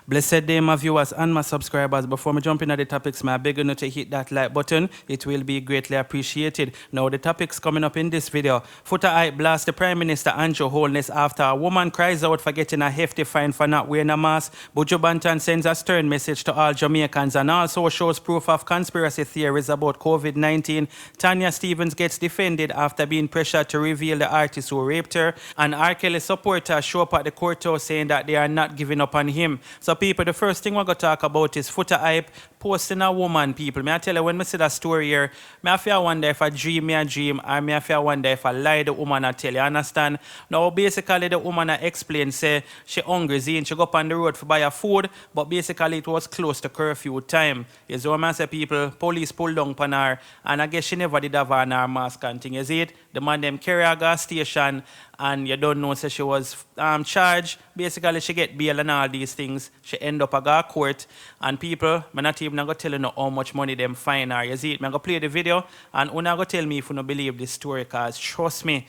Blessed day, my viewers and my subscribers. Before me jump into the topics, I beg you to hit that like button. It will be greatly appreciated. Now, the topics coming up in this video. Foota hype blast the Prime Minister SH0WS after a woman cries out for getting a hefty fine for not wearing a mask. Buju Banton sends a stern message to all Jamaicans and also shows proof of conspiracy theories about COVID-19. Tanya Stephens gets defended after being pressured to reveal the artist who raped her. And R. Kelly supporters show up at the courthouse saying that they are not giving up on him. So people, the first thing we're going to talk about is Foota hype posting a woman, people. May I tell you, when I see that story here, I feel wonder if I dream, or I feel wonder if I lie the woman I tell you, understand? Now, basically, the woman I explained, say, she hungry, she go up on the road for buy her food, but basically, it was close to curfew time. You see what I say, people? Police pulled down on her, and I guess she never did have on her mask and thing. You see it? The man them carry her gas station, and you don't know, so she was charged. Basically, she get bail and all these things. She end up at court, and people, I'm not even going to tell you how much money them fine her. You see it? I'm going to play the video, and you're going to tell me if you don't believe this story, because trust me,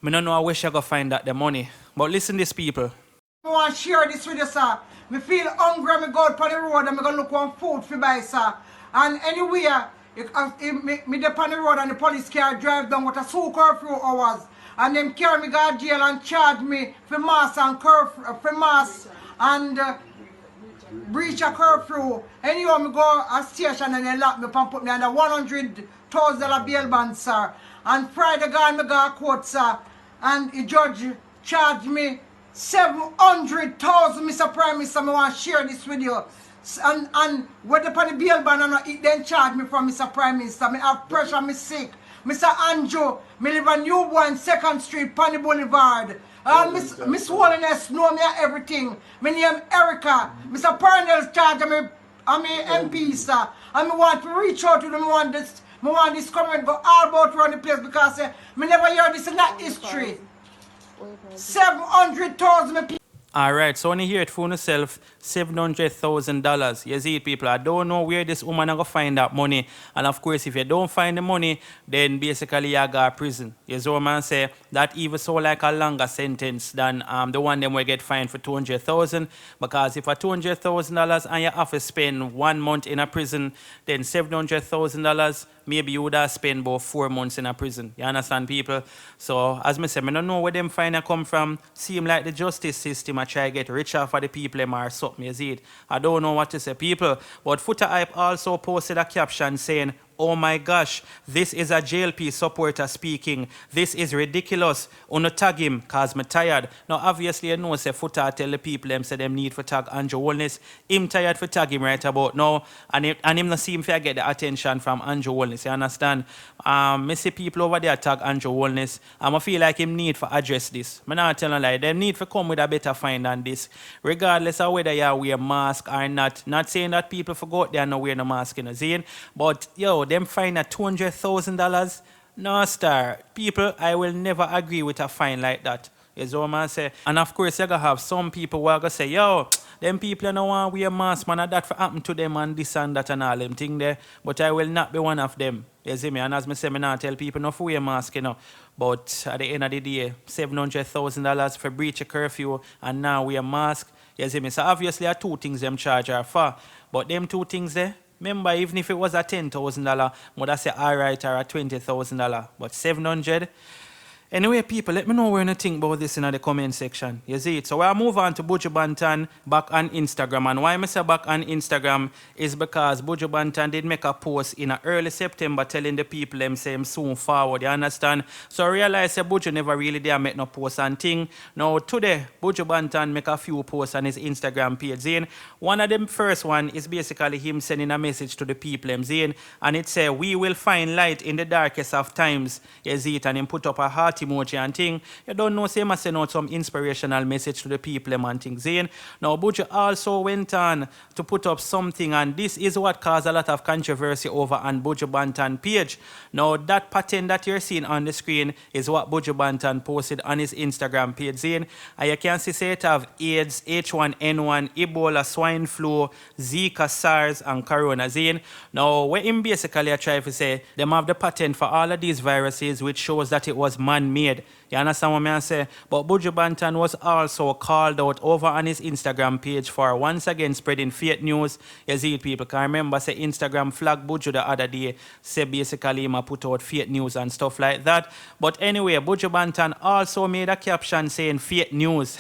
I don't know how you're going to find that the money. But listen this, people. I want to share this with you, sir. I feel hungry, I go out on the road, and I go look for food for buy, sir. And anywhere, me dey on the road and the police car drive down with a full curfew hours. And them carry me to jail and charge me for mass and breach a curfew. Anyhow, me go a station and they lock me up and put me under $100,000 bail bond, sir. And Friday gone, me go to court, sir. And the judge charged me $700,000, Mr. Prime Minister. I want to share this with you. And when the the bail band and it then charge me from Mr. Prime Minister. I have pressure, me sick. Mr. Andrew, me live on Newborn 2nd Street, Pani Boulevard. Miss Holiness know me everything. My name Erica. Mr. Parnell's charge me, I'm a MP, sir. And I want to reach out to them. I want this comment go all about around the place because me never hear this in that history. 700,000 Alright, so when you hear it for yourself, $700,000. You see it, people. I don't know where this woman is going to find that money. And of course, if you don't find the money, then basically you go to prison. You see what man say? That even so like a longer sentence than the one them will get fined for $200,000. Because if a $200,000 and you have to spend 1 month in a prison, then $700,000, maybe you would have spent about 4 months in a prison. You understand, people? So, as I said, I don't know where them fine come from. Seem like the justice system I try to get richer for the people or something, you see it. I don't know what to say, people. But Foota hype also posted a caption saying, "Oh my gosh, this is a JLP supporter speaking. This is ridiculous. Uno tag him, cause me tired." Now, obviously, you know, say Foota tell the people them say them need for tag SH0WS. Him tired for tag him right about now, and him not seem to get the attention from SH0WS. You understand? Me see people over there tag SH0WS. I feel like him need for address this. Me not telling lie. Them need for come with a better find than this, regardless of whether you wear mask or not. Not saying that people forgot they are not wearing a mask, you know, saying, but yo. Them fine at $200,000? No, star. People, I will never agree with a fine like that. Is what man say. And of course, you're going to have some people who are going to say, yo, them people don't want to wear mask, man, and that for happen to them and this and that and all them thing there. But I will not be one of them. You see me? And as I say, I not tell people not to wear mask, you know. But at the end of the day, $700,000 for breach of curfew and now wear mask. You see me? So obviously, there are two things them charge her for. But them two things there, remember, even if it was a $10,000, would I say alright, or a $20,000, but $700. Anyway, people, let me know what you think about this in the comment section. You see it? So we'll move on to Buju Banton back on Instagram. And why I say back on Instagram is because Buju Banton did make a post in early September telling the people them say him soon forward. You understand? So I realize that Buju never really did make no post and thing. Now today, Buju Banton make a few posts on his Instagram page. Zane. One of them first one is basically him sending a message to the people them. Zane. And it says, "We will find light in the darkest of times." You see it? And him put up a heart emoji and thing. You don't know, say, I send out some inspirational message to the people and things. Now, Buju also went on to put up something, and this is what caused a lot of controversy over on Buju Banton page. Now, that pattern that you're seeing on the screen is what Buju Banton posted on his Instagram page. And you can see say it have AIDS, H1N1, Ebola, swine flu, Zika, SARS, and Corona. Now, what him basically try to say, them have the pattern for all of these viruses, which shows that it was man man-made. You understand what I say? But Buju Banton was also called out over on his Instagram page for once again spreading fake news. You see it, people. Can remember say Instagram flag Buju the other day, say basically he put out fake news and stuff like that. But anyway, Buju Banton also made a caption saying fake news.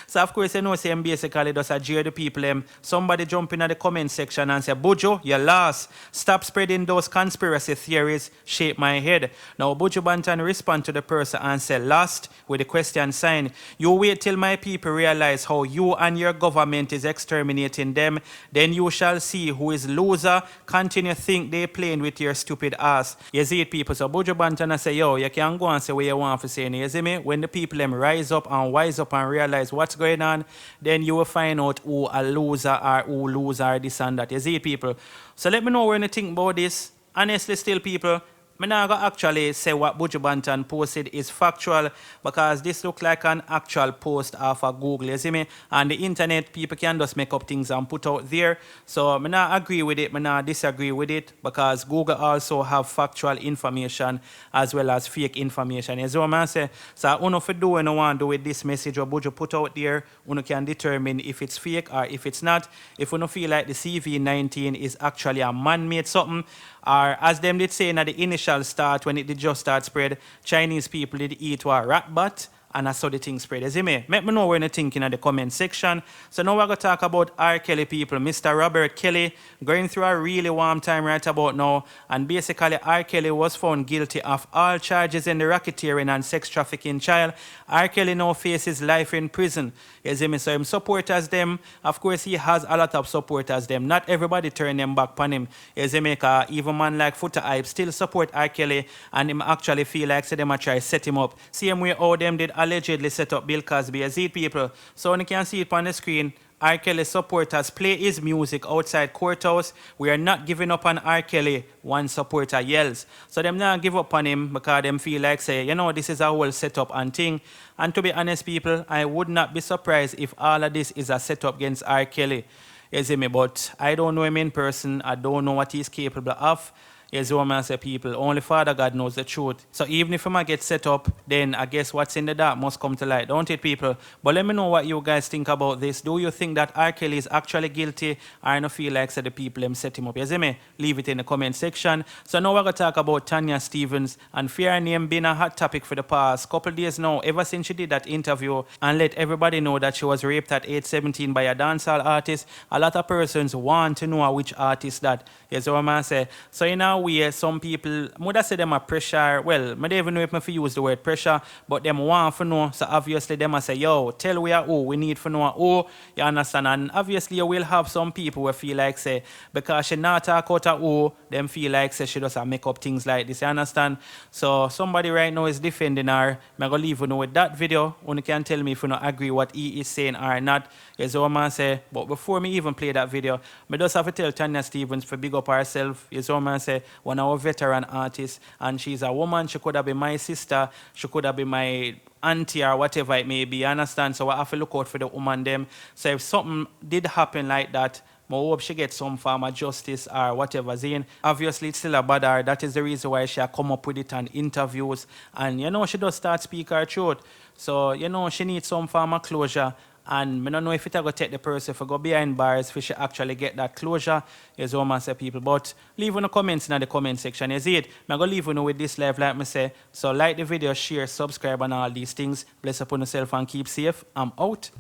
So of course you know say basically just a jeer the people. Somebody jump in the comment section and say, Buju, you lost. Stop spreading those conspiracy theories. Shake my head. Now Buju Banton respond to the person and say, lost, with the question sign. You wait till my people realize how you and your government is exterminating them. Then you shall see who is loser. Continue think they playing with your stupid ass. You see it, people. So Buju Banton say, yo, you can go and say what you want for saying. You see me? When the people rise up and wise up and realize what's going on, then you will find out who a loser or who loser this and that. You see it, people? So let me know when you think about this. Honestly, still, people, I'm not going to actually say what Buju Banton posted is factual because this looks like an actual post off of Google, you see me? And the internet, people can just make up things and put out there. So I'm not agree with it, I'm not disagree with it because Google also have factual information as well as fake information. You see what I'm saying? So if you do what you want to do with this message or Buju put out there, you can determine if it's fake or if it's not. If you feel like the CV-19 is actually a man-made something, or as them did say in the initial start when it did just start spread, Chinese people did eat a rat butt and I saw the thing spread. You see me? Let me know what you think in the comment section. So now we're going to talk about R. Kelly, people. Mr. Robert Kelly going through a really warm time right about now. And basically, R. Kelly was found guilty of all charges in the racketeering and sex trafficking trial. R. Kelly now faces life in prison. You see me? So him supporters them. Of course, he has a lot of supporters them. Not everybody turn them back on him. You see me? Even man like Foota hype still support R. Kelly and him actually feel like say them a try set him up. Same way how them did allegedly set up Bill Cosby. As it, people. So you can see it on the screen. R. Kelly supporters play his music outside courthouse. We are not giving up on R. Kelly, one supporter yells. So them not give up on him because them feel like say, you know, this is a whole setup and thing. And to be honest, people, I would not be surprised if all of this is a setup against R. Kelly. You see me? But I don't know him in person. I don't know what he's capable of. Yes, what I say, people. Only Father God knows the truth. So even if I get set up, then I guess what's in the dark must come to light, don't it, people? But let me know what you guys think about this. Do you think that R. Kelly is actually guilty? I don't feel like the people them set him up. You see me? Leave it in the comment section. So now we're going to talk about Tanya Stephens. And fair name been a hot topic for the past couple days now, ever since she did that interview and let everybody know that she was raped at age 17 by a dancehall artist. A lot of persons want to know which artist that. Yes, what I say. So you know, some people, I would say them a pressure, well, I don't even know if I use the word pressure, but them want to know, so obviously them say, yo, tell we are who, we need to know who, you understand, and obviously you will have some people who feel like, say, because she not talk out of who, them feel like, say, she doesn't make up things like this, you understand, so somebody right now is defending her, I'm going to leave you know with that video, you can tell me if you don't agree what he is saying or not, is what I say, but before me even play that video, I just have to tell Tanya Stephens to big up herself, is what I say, one of our veteran artists, and she's a woman. She could have been my sister, she could have been my auntie or whatever it may be, you understand? So I have to look out for the woman them. So if something did happen like that, I hope she gets some form of justice or whatever. Zine. Obviously, it's still a bad her. That is the reason why she come up with it and interviews. And, you know, she does start speak her truth. So, you know, she needs some form of closure. And I don't know if it's going to take the person to go behind bars for she actually get that closure. Is what I say, people. But leave in the comments in the comment section. You see it? I'm going to leave you know with this live, like I say. So like the video, share, subscribe, and all these things. Bless upon yourself and keep safe. I'm out.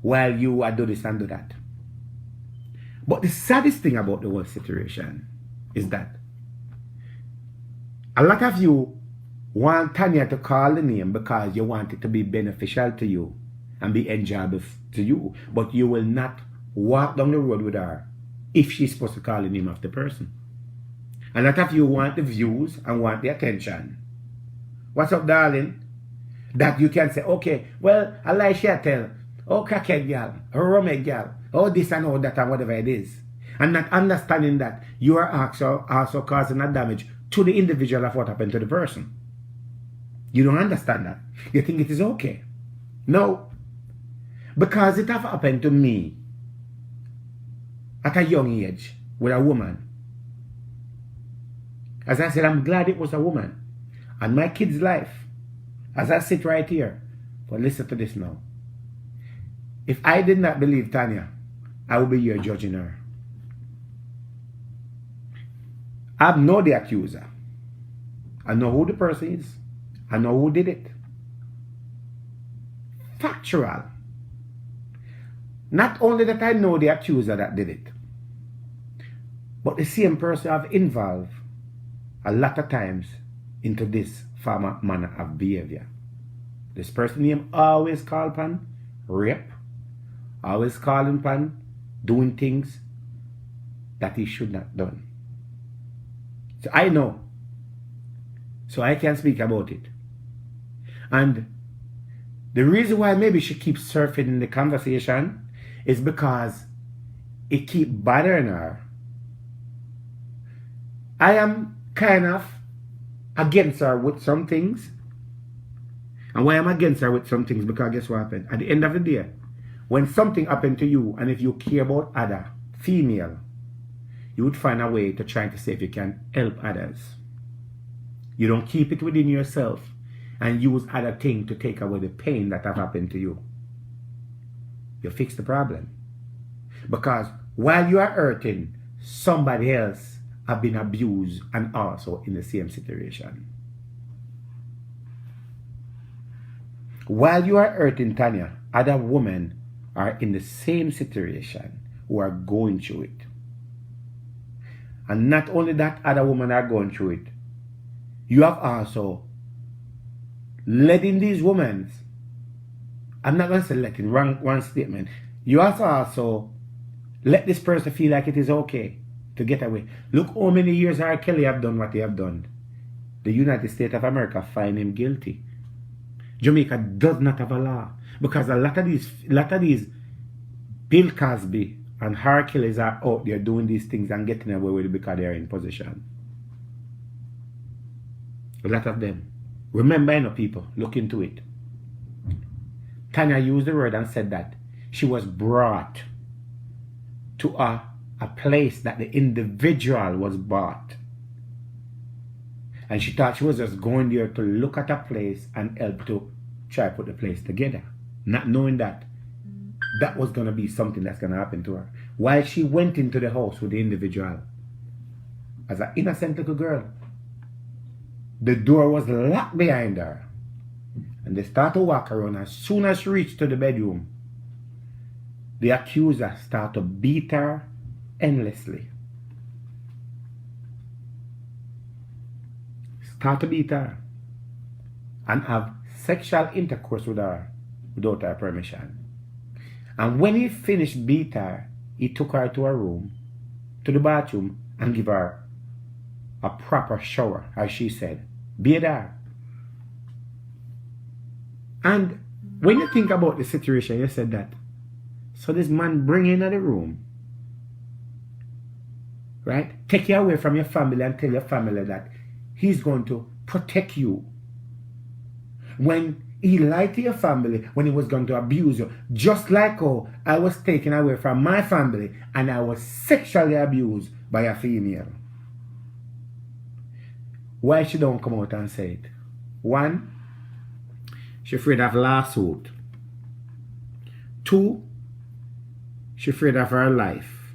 While you are do this and do that. But the saddest thing about the whole situation is that a lot of you want Tanya to call the name because you want it to be beneficial to you and be enjoyable to you, but you will not walk down the road with her if she's supposed to call the name of the person. A lot of you want the views and want the attention. What's up, darling? That you can say, okay, well, I like tell, oh, crackhead girl, oh, rummy girl, oh, this and all that and whatever it is. And not understanding that you are also causing a damage to the individual of what happened to the person. You don't understand that. You think it is okay. No. Because it have happened to me at a young age with a woman. As I said, I'm glad it was a woman. And my kid's life As I sit right here, but listen to this now. If I did not believe Tanya, I would be here judging her. I know the accuser. I know who the person is. I know who did it. Factual. Not only that I know the accuser that did it, but the same person have involved a lot of times into this former manner of behavior. This person name always call upon rape, always calling upon doing things that he should not done. So I know. So I can speak about it. And the reason why maybe she keeps surfing in the conversation is because it keeps bothering her. I am kind of against her with some things. And why I'm against her with some things? Because guess what happened? At the end of the day, when something happened to you, and if you care about other female, you would find a way to try to see if you can help others. You don't keep it within yourself and use other things to take away the pain that have happened to you. You fix the problem. Because while you are hurting, somebody else have been abused and also in the same situation. While you are hurting, Tanya, other women are in the same situation who are going through it. And not only that, other women are going through it. You have also letting these women, I'm not going to say letting, wrong statement. You also let this person feel like it is okay to get away. Look how many years R. Kelly have done what he have done. The United States of America find him guilty. Jamaica does not have a law because a lot of these Bill Cosby and R. Kellys are out there doing these things and getting away with it because they are in position. A lot of them. Remember, people, look into it. Tanya used the word and said that she was brought to a place that the individual was bought. And she thought she was just going there to look at a place and help to try to put the place together. Not knowing that that was going to be something that's going to happen to her. While she went into the house with the individual, as an innocent little girl, the door was locked behind her. And they start to walk around. As soon as she reached to the bedroom, the accuser started to beat her endlessly. Start to beat her and have sexual intercourse with her without her permission. And when he finished beat her, he took her to her room, to the bathroom, and give her a proper shower, as she said. Bathe her. And when you think about the situation, you said that. So this man bring you into the room, right? Take you away from your family and tell your family that he's going to protect you. When he lied to your family, when he was going to abuse you, just like how I was taken away from my family and I was sexually abused by a female. Why she don't come out and say it? One, she's afraid of lawsuit. Two, she's afraid of her life.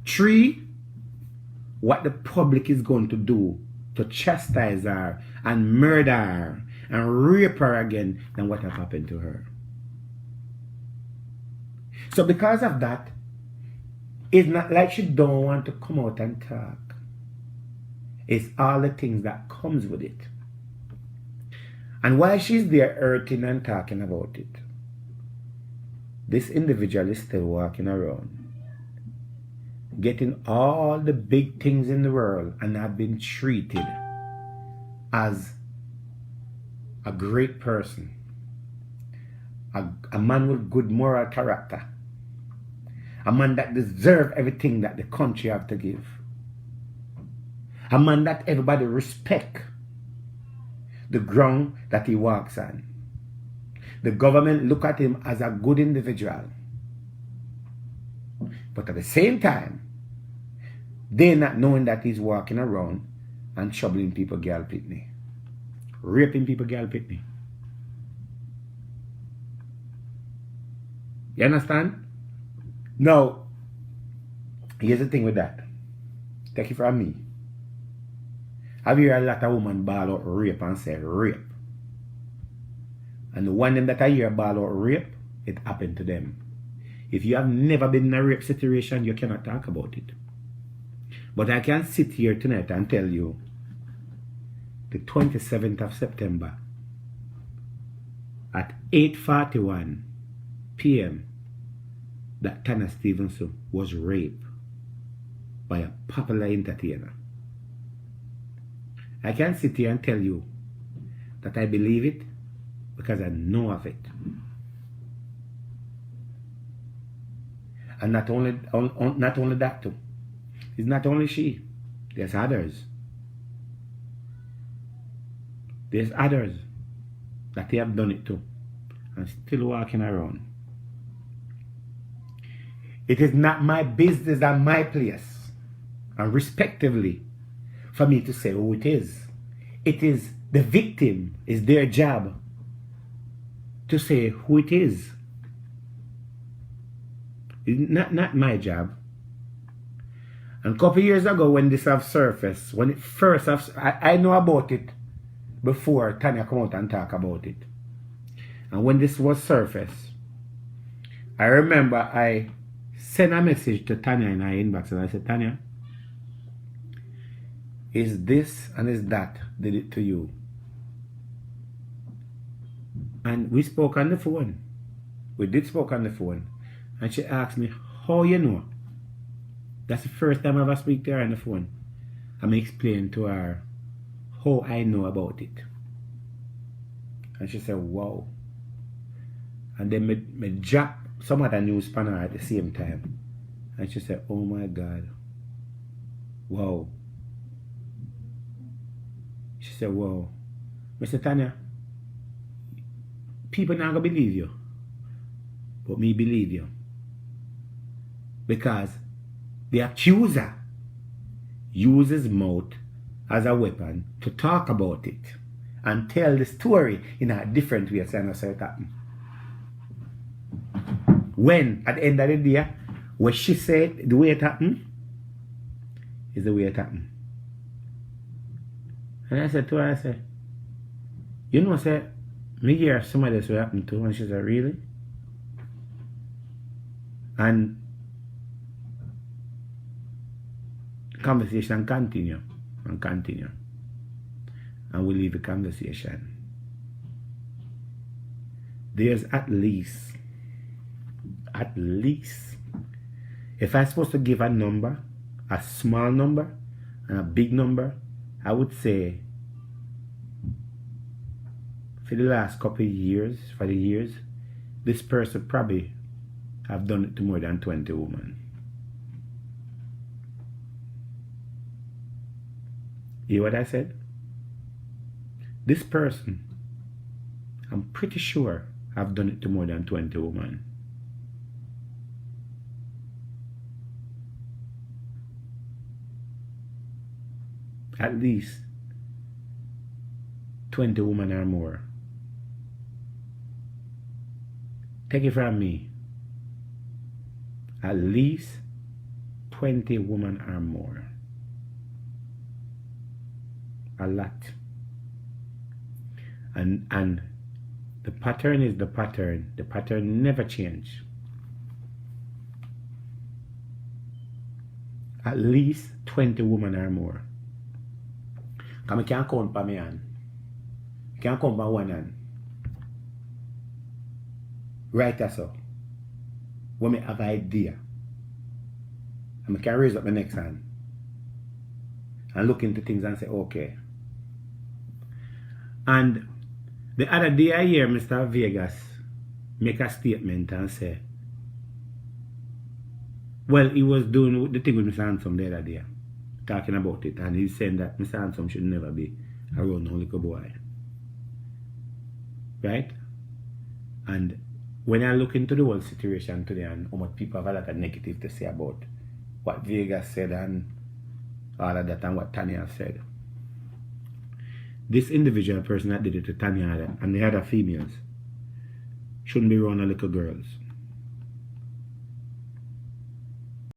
Three, what the public is going to do to chastise her and murder her and rape her again than what has happened to her. So because of that, it's not like she don't want to come out and talk. It's all the things that comes with it. And while she's there hurting and talking about it, this individual is still walking around, getting all the big things in the world and have been treated as a great person, a man with good moral character, a man that deserves everything that the country have to give, a man that everybody respect the ground that he walks on. The government look at him as a good individual. But at the same time, they're not knowing that he's walking around and troubling people girl pitney, raping people girl pitney. You understand? Now, here's the thing with that. Take it from me. I've heard a lot of women ball out rape and say rape. And the one them that I hear ball out rape, it happened to them. If you have never been in a rape situation, you cannot talk about it. But I can sit here tonight and tell you the 27th of September at 8:41 p.m. that Tanya Stephens was raped by a popular entertainer. I can sit here and tell you that I believe it because I know of it. And not only that too. It's not only she. There's others. There's others that they have done it too and still walking around. It is not my business and my place, and respectively, for me to say who it is. It is the victim, is their job to say who it is. It's not my job. And a couple years ago when this have surfaced, when it first have, I know about it before Tanya come out and talk about it. And when this was surfaced, I remember I sent a message to Tanya in her inbox and I said, Tanya, is this and is that did it to you? And we spoke on the phone. We did spoke on the phone. And she asked me, how you know? That's the first time I ever speak to her on the phone. I'm explaining to her how I know about it. And she said, wow. And then me drop some other news on her at the same time. And she said, oh my God. Wow. She said, wow. Mr. Tanya, people not gonna believe you. But me believe you. Because the accuser uses mouth as a weapon to talk about it and tell the story in a different way. So it happened. When, at the end of the day, what she said, the way it happened, is the way it happened. And I said to her, I said, you know, I said, me hear somebody else will happen to. And she said, really? And conversation continue and continue. And we leave the conversation. There's at least, if I'm supposed to give a number, a small number and a big number, I would say for the last couple of years, this person probably have done it to more than 20 women. You hear what I said? This person, I'm pretty sure, have done it to more than 20 women. At least 20 women or more. Take it from me. At least 20 women or more. A lot. And the pattern is the pattern. The pattern never change. At least 20 women or more. Because I can't count by my hand. I can't count by one hand. Right as so. When I have an idea, and I can raise up my next hand and look into things and say, okay. And the other day I hear Mr. Vegas make a statement and say, well, he was doing the thing with Mr. Handsome the other day, talking about it, and he's saying that Mr. Handsome should never be around no little boy. Right? And when I look into the whole situation today and how much people have a lot of negative to say about what Vegas said and all of that and what Tanya said, this individual person that did it to Tanya and the other females shouldn't be around the little girls.